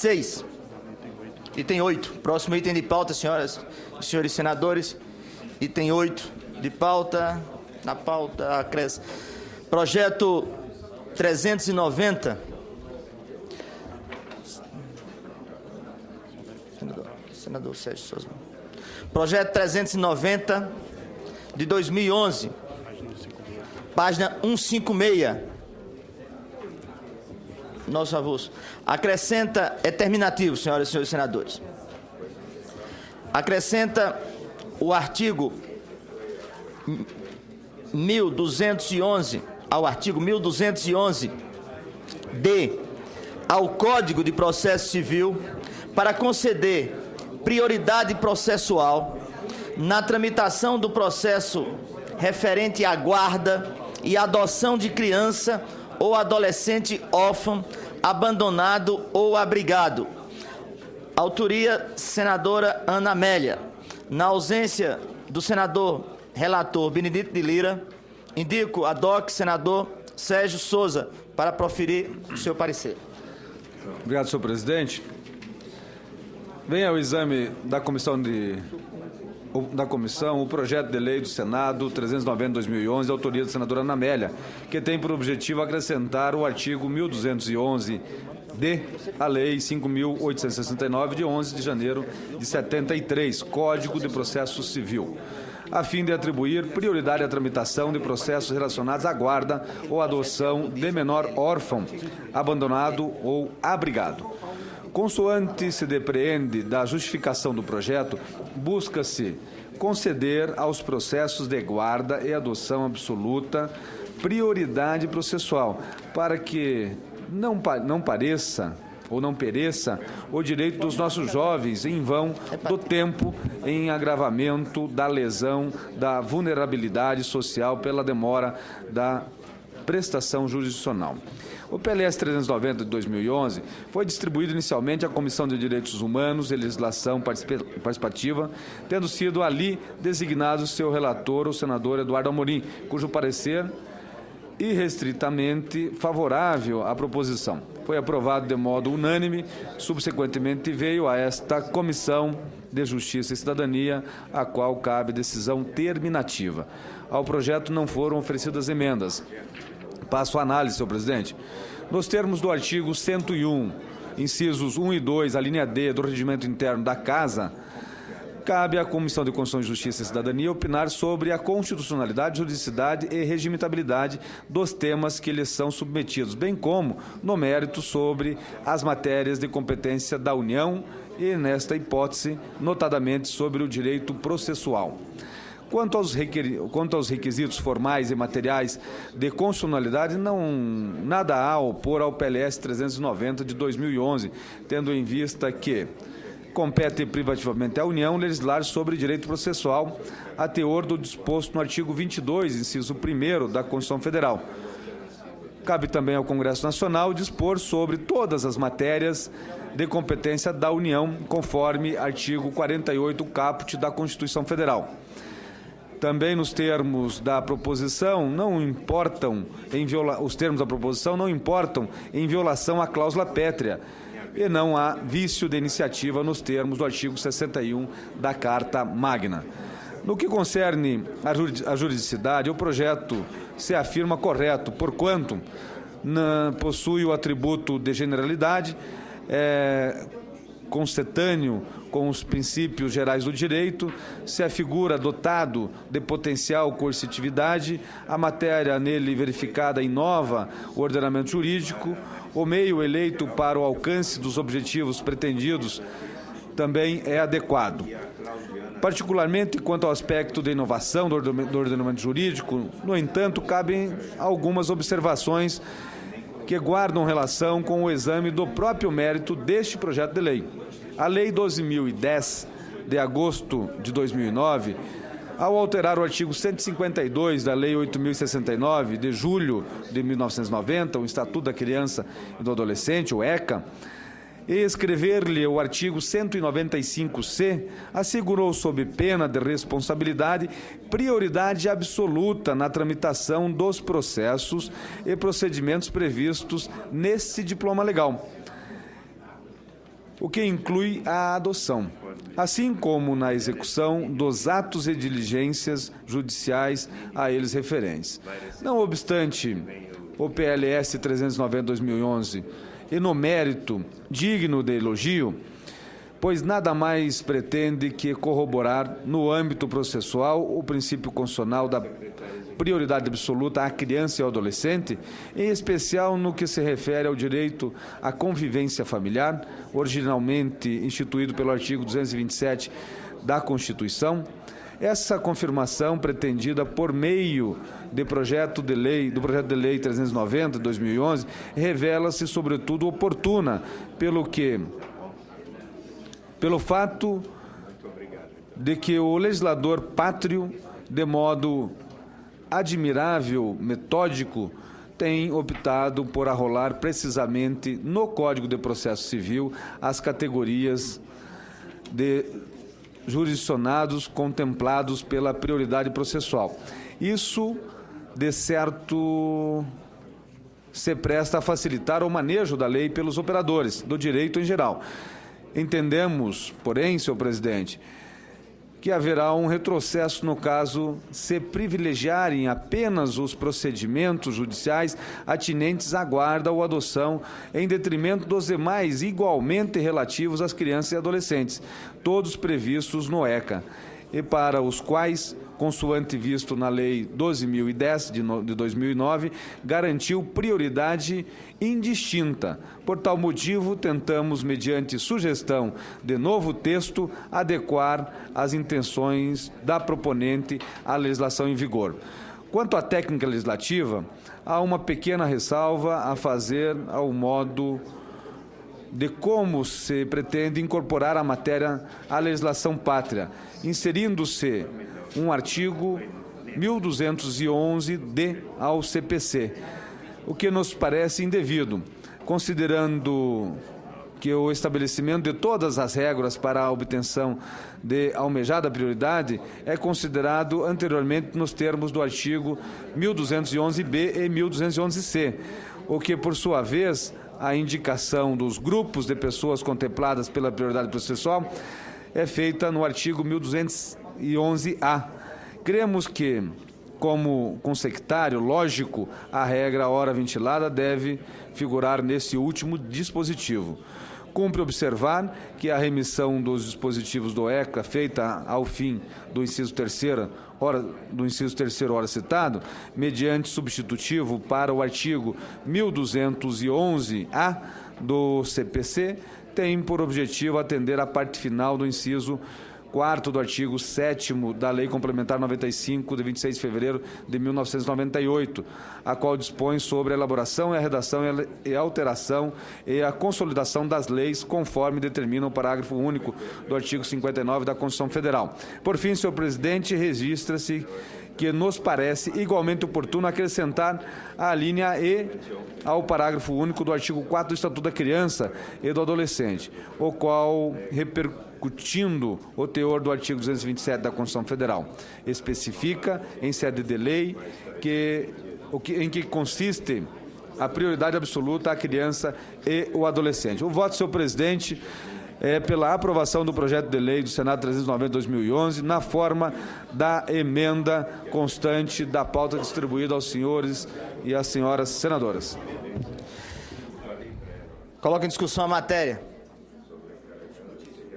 6. Item 8. Próximo item de pauta, senhoras e senhores senadores. Item 8 de pauta. Na pauta, acresce. Projeto 390. Senador Sérgio Souza. Projeto 390 de 2011. Página 156. Nosso avulso. Acrescenta, é terminativo, senhoras e senhores senadores. Acrescenta o artigo 1211 ao artigo 1211-D ao Código de Processo Civil para conceder prioridade processual na tramitação do processo referente à guarda e adoção de criança ou adolescente órfão, abandonado ou abrigado. Autoria, senadora Ana Amélia. Na ausência do senador relator Benedito de Lira, indico a DOC, senador Sérgio Souza, para proferir o seu parecer. Obrigado, senhor presidente. Vem ao exame da comissão o projeto de lei do Senado 390/2011, de autoria da senadora Ana Amélia, que tem por objetivo acrescentar o artigo 1211-D à Lei 5.869, de 11 de janeiro de 73, Código de Processo Civil, a fim de atribuir prioridade à tramitação de processos relacionados à guarda ou adoção de menor órfão, abandonado ou abrigado. Consoante se depreende da justificação do projeto, busca-se conceder aos processos de guarda e adoção absoluta prioridade processual, para que não pareça ou não pereça o direito dos nossos jovens em vão do tempo em agravamento da lesão da vulnerabilidade social pela demora da prestação jurisdicional. O PLS 390 de 2011 foi distribuído inicialmente à Comissão de Direitos Humanos e Legislação Participativa, tendo sido ali designado seu relator, o senador Eduardo Amorim, cujo parecer irrestritamente favorável à proposição. Foi aprovado de modo unânime, subsequentemente veio a esta Comissão de Justiça e Cidadania, a qual cabe decisão terminativa. Ao projeto não foram oferecidas emendas. Passo a análise, senhor presidente. Nos termos do artigo 101, incisos 1 e 2, a linha D do Regimento Interno da Casa, cabe à Comissão de Constituição, Justiça e Cidadania opinar sobre a constitucionalidade, juridicidade e regimentabilidade dos temas que lhes são submetidos, bem como, no mérito, sobre as matérias de competência da União e, nesta hipótese, notadamente sobre o direito processual. Quanto aos requisitos formais e materiais de constitucionalidade, nada há a opor ao PLS 390 de 2011, tendo em vista que compete privativamente à União legislar sobre direito processual a teor do disposto no artigo 22, inciso 1º da Constituição Federal. Cabe também ao Congresso Nacional dispor sobre todas as matérias de competência da União, conforme artigo 48 caput da Constituição Federal. Também nos termos da proposição os termos da proposição não importam em violação à cláusula pétrea e não há vício de iniciativa nos termos do artigo 61 da Carta Magna. No que concerne à juridicidade, o projeto se afirma correto, porquanto possui o atributo de generalidade, concetâneo com os princípios gerais do direito, se afigura dotado de potencial coercitividade, a matéria nele verificada inova o ordenamento jurídico, o meio eleito para o alcance dos objetivos pretendidos também é adequado. Particularmente quanto ao aspecto de inovação do ordenamento jurídico, no entanto, cabem algumas observações que guardam relação com o exame do próprio mérito deste projeto de lei. A Lei 12.010, de agosto de 2009, ao alterar o artigo 152 da Lei 8.069, de julho de 1990, o Estatuto da Criança e do Adolescente, o ECA, e escrever-lhe o artigo 195-C, assegurou, sob pena de responsabilidade, prioridade absoluta na tramitação dos processos e procedimentos previstos neste diploma legal. o que inclui a adoção, assim como na execução dos atos e diligências judiciais a eles referentes. Não obstante, o PLS 390/2011 e no mérito digno de elogio, pois nada mais pretende que corroborar no âmbito processual o princípio constitucional da prioridade absoluta à criança e ao adolescente, em especial no que se refere ao direito à convivência familiar, originalmente instituído pelo artigo 227 da Constituição. Essa confirmação, pretendida por meio do projeto de lei 390/2011, revela-se, sobretudo, oportuna, pelo fato de que o legislador pátrio, de modo admirável, metódico, tem optado por arrolar precisamente no Código de Processo Civil as categorias de jurisdicionados contemplados pela prioridade processual. Isso, de certo, se presta a facilitar o manejo da lei pelos operadores do direito em geral. Entendemos, porém, senhor presidente, que haverá um retrocesso no caso se privilegiarem apenas os procedimentos judiciais atinentes à guarda ou adoção, em detrimento dos demais igualmente relativos às crianças e adolescentes, todos previstos no ECA, e para os quais, consoante visto na Lei 12.010 de 2009, garantiu prioridade indistinta. Por tal motivo, tentamos, mediante sugestão de novo texto, adequar as intenções da proponente à legislação em vigor. Quanto à técnica legislativa, há uma pequena ressalva a fazer ao modo de como se pretende incorporar a matéria à legislação pátria, inserindo-se um artigo 1211-D ao CPC, o que nos parece indevido, considerando que o estabelecimento de todas as regras para a obtenção de almejada prioridade é considerado anteriormente nos termos do artigo 1211-B e 1211-C, o que, por sua vez, a indicação dos grupos de pessoas contempladas pela prioridade processual é feita no artigo 1211-A. Cremos que, como consectário lógico, a regra ora ventilada deve figurar nesse último dispositivo. Cumpre observar que a remissão dos dispositivos do ECA, feita ao fim do inciso terceiro, ora citado, mediante substitutivo para o artigo 1211-A do CPC, tem por objetivo atender à parte final do inciso 4º do artigo 7º da Lei Complementar 95, de 26 de fevereiro de 1998, a qual dispõe sobre a elaboração e a redação e a alteração e a consolidação das leis, conforme determina o parágrafo único do artigo 59 da Constituição Federal. Por fim, senhor presidente, registra-se que nos parece igualmente oportuno acrescentar a linha E ao parágrafo único do artigo 4 do Estatuto da Criança e do Adolescente, o qual, repercutindo o teor do artigo 227 da Constituição Federal, especifica, em sede de lei, em que consiste a prioridade absoluta à criança e o adolescente. O voto, senhor presidente, é pela aprovação do projeto de lei do Senado 390/2011, na forma da emenda constante da pauta distribuída aos senhores e às senhoras senadoras. Coloca em discussão a matéria.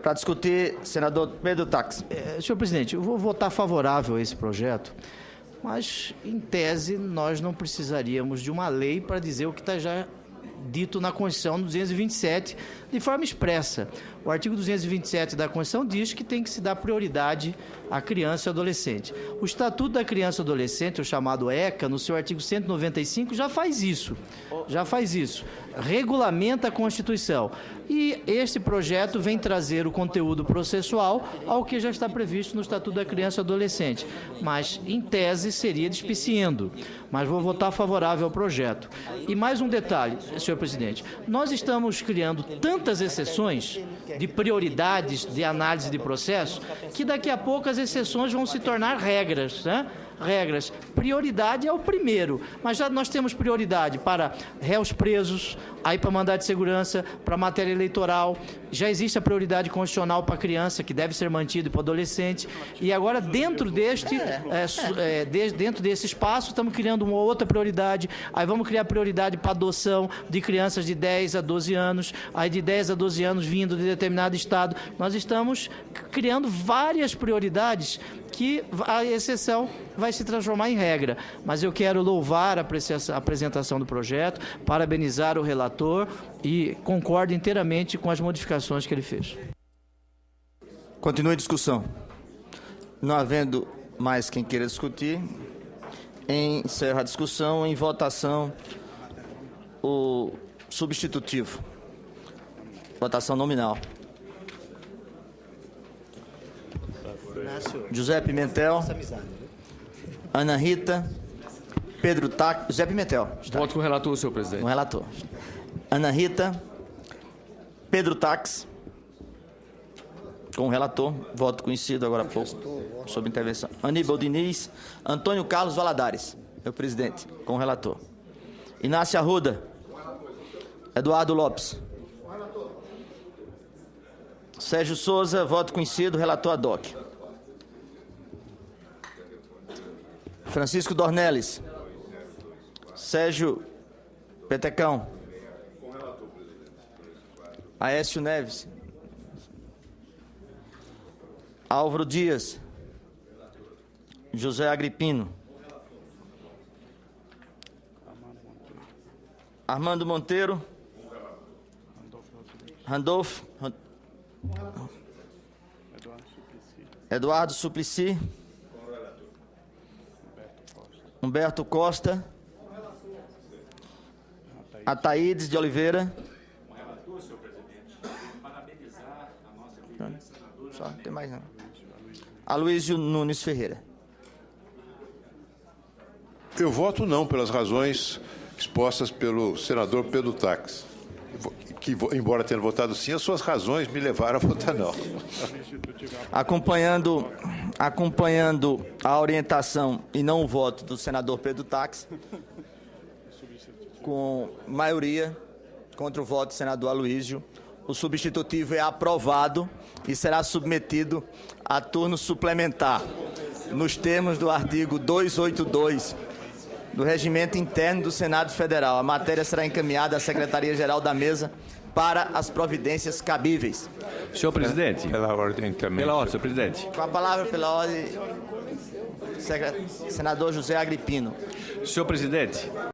Para discutir, senador Pedro Táxi. Senhor presidente, eu vou votar favorável a esse projeto, mas, em tese, nós não precisaríamos de uma lei para dizer o que está já dito na Constituição 227, de forma expressa. O artigo 227 da Constituição diz que tem que se dar prioridade à criança e ao adolescente. O Estatuto da Criança e Adolescente, o chamado ECA, no seu artigo 195, já faz isso. Regulamenta a Constituição. E este projeto vem trazer o conteúdo processual ao que já está previsto no Estatuto da Criança e Adolescente. Mas, em tese, seria despiciendo. Mas vou votar favorável ao projeto. E mais um detalhe, senhor presidente. Nós estamos criando tantas exceções de prioridades de análise de processo que daqui a pouco as exceções vão se tornar regras, né? regras. Prioridade é o primeiro, mas já nós temos prioridade para réus presos, aí para mandado de segurança, para matéria eleitoral, já existe a prioridade constitucional para criança, que deve ser mantido, e para adolescente, e agora dentro dentro desse espaço estamos criando uma outra prioridade, aí vamos criar prioridade para adoção de crianças de 10 a 12 anos, aí de 10 a 12 anos vindo de determinado estado. Nós estamos criando várias prioridades que a exceção vai se transformar em regra. Mas eu quero louvar a apresentação do projeto, parabenizar o relator e concordo inteiramente com as modificações que ele fez. Continue a discussão. Não havendo mais quem queira discutir, encerro a discussão. Em votação, o substitutivo. Votação nominal. José Pimentel, Ana Rita, Pedro Tax, José Pimentel. Voto com o relator, senhor presidente. Com o relator. Ana Rita, Pedro Tax, com o relator. Voto conhecido agora há pouco, sob intervenção. Aníbal Diniz, Antônio Carlos Valadares, meu presidente, com o relator. Inácio Arruda, Eduardo Lopes. Sérgio Souza, voto conhecido, relator ad hoc. Francisco Dornelles. Sérgio Petecão. Aécio Neves. Álvaro Dias. José Agripino. Armando Monteiro. Randolfo. Eduardo Suplicy. Humberto Costa. Ataídes de Oliveira. Só, não tem mais não. Aloysio Nunes Ferreira. Eu voto não, pelas razões expostas pelo senador Pedro Tax, que, embora tenha votado sim, as suas razões me levaram a votar não. Acompanhando a orientação e não o voto do senador Pedro Tax, com maioria contra o voto do senador Aloysio, o substitutivo é aprovado e será submetido a turno suplementar, nos termos do artigo 282 do Regimento Interno do Senado Federal. A matéria será encaminhada à Secretaria-Geral da Mesa para as providências cabíveis. Senhor presidente. Pela ordem também. Pela ordem, senhor presidente. Com a palavra, pela ordem, senador José Agripino. Senhor presidente.